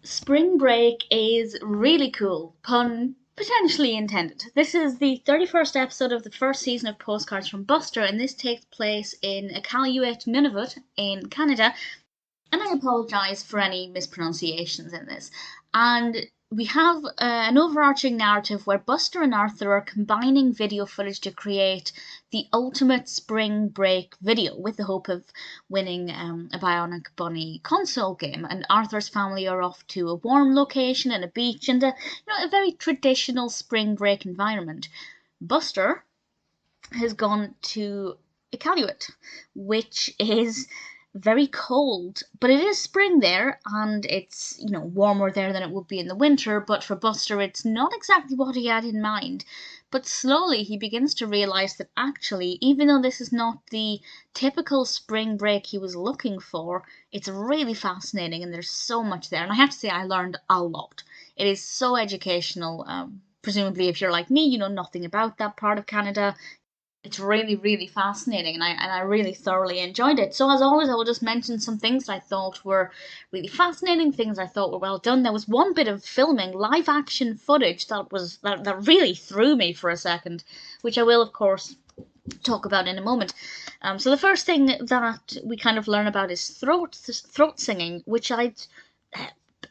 Spring break is really cool, pun potentially intended. This is the 31st episode of the first season of Postcards from Baxter, and this takes place in Iqaluit, Nunavut, in Canada. And I apologise for any mispronunciations in this. And we have an overarching narrative where Buster and Arthur are combining video footage to create the ultimate spring break video with the hope of winning a Bionic Bunny console game. And Arthur's family are off to a warm location and a beach and a very traditional spring break environment. Buster has gone to Iqaluit, which is very cold, but it is spring there, and it's warmer there than it would be in the winter. But for Buster, it's not exactly what he had in mind. But slowly he begins to realize that actually, even though this is not the typical spring break he was looking for, it's really fascinating, and there's so much there. And I have to say, I learned a lot. It is so educational. Presumably, if you're like me, you know nothing about that part of Canada. It's really, really fascinating, and I really thoroughly enjoyed it. So as always, I will just mention some things that I thought were really fascinating, things I thought were well done. There was one bit of filming, live action footage that really threw me for a second, which I will of course talk about in a moment. So the first thing that we kind of learn about is throat singing, which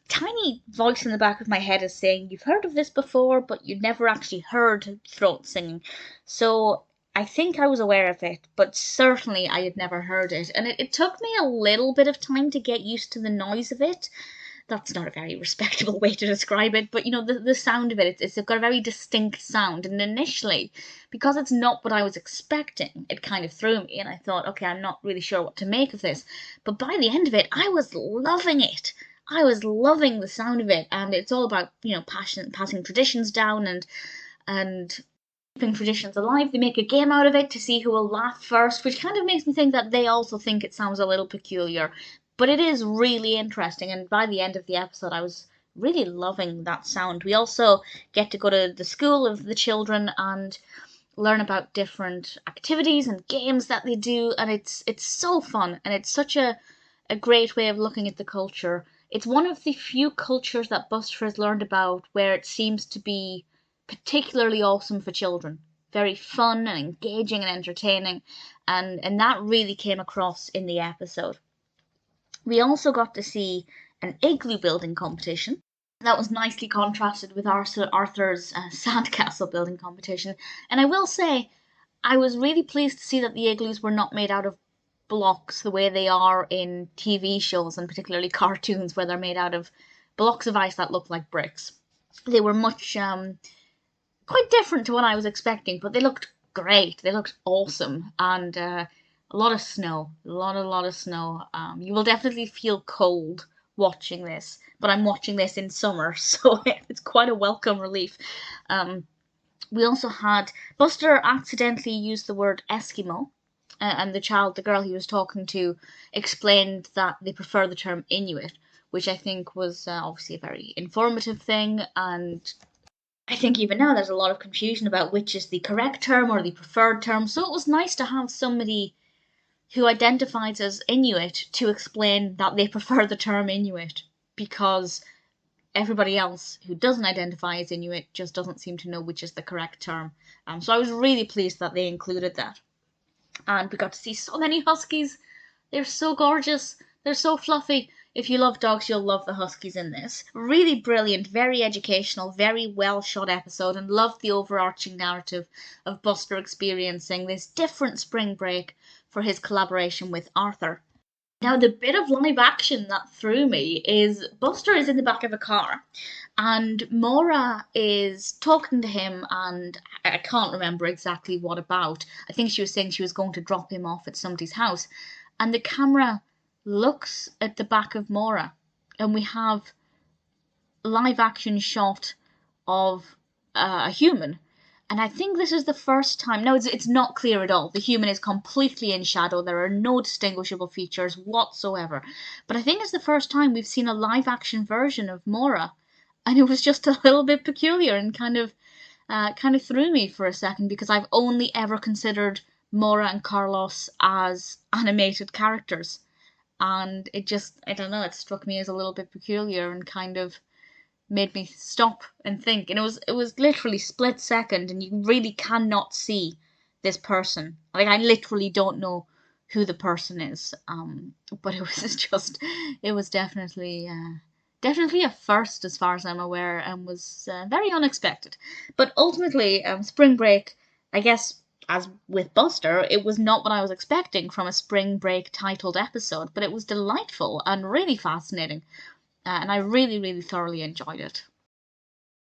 tiny voice in the back of my head is saying, you've heard of this before, but you never actually heard throat singing. So I think I was aware of it, but certainly I had never heard it. And it took me a little bit of time to get used to the noise of it. That's not a very respectable way to describe it, but the sound of it, it's got a very distinct sound. And initially, because it's not what I was expecting, it kind of threw me. And I thought, okay, I'm not really sure what to make of this. But by the end of it, I was loving it. I was loving the sound of it. And it's all about, passing traditions down and keeping traditions alive. They make a game out of it to see who will laugh first, which kind of makes me think that they also think it sounds a little peculiar. But it is really interesting, and by the end of the episode, I was really loving that sound. We also get to go to the school of the children and learn about different activities and games that they do, and it's so fun, and it's such a great way of looking at the culture. It's one of the few cultures that Buster has learned about where it seems to be particularly awesome for children. Very fun and engaging and entertaining, and that really came across in the episode. We also got to see an igloo building competition. That was nicely contrasted with Arthur's sandcastle building competition. And I will say, I was really pleased to see that the igloos were not made out of blocks the way they are in TV shows, and particularly cartoons, where they're made out of blocks of ice that look like bricks. They were much quite different to what I was expecting, but they looked great. They looked awesome, and a lot of snow, a lot of snow. You will definitely feel cold watching this, but I'm watching this in summer, so it's quite a welcome relief. We also had Buster accidentally used the word Eskimo, and the girl he was talking to, explained that they prefer the term Inuit, which I think was obviously a very informative thing, and I think even now there's a lot of confusion about which is the correct term or the preferred term, so it was nice to have somebody who identifies as Inuit to explain that they prefer the term Inuit, because everybody else who doesn't identify as Inuit just doesn't seem to know which is the correct term. So I was really pleased that they included that. And we got to see so many huskies. They're so gorgeous. They're so fluffy. If you love dogs, you'll love the huskies in this. Really brilliant, very educational, very well shot episode, and loved the overarching narrative of Buster experiencing this different spring break for his collaboration with Arthur. Now, the bit of live action that threw me is Buster is in the back of a car, and Maura is talking to him, and I can't remember exactly what about. I think she was saying she was going to drop him off at somebody's house, and the camera looks at the back of Maura, and we have a live action shot of a human. And I think this is the first time. No, it's not clear at all. The human is completely in shadow. There are no distinguishable features whatsoever. But I think it's the first time we've seen a live action version of Maura, and it was just a little bit peculiar and kind of threw me for a second, because I've only ever considered Maura and Carlos as animated characters. and it just, I don't know, it struck me as a little bit peculiar and kind of made me stop and think. And it was literally split second, and you really cannot see this person. Like, I literally don't know who the person is. But it was just, it was definitely a first as far as I'm aware, and was very unexpected. But ultimately, spring break, I guess, as with Buster, it was not what I was expecting from a spring break titled episode, but it was delightful and really fascinating. And I really, really thoroughly enjoyed it.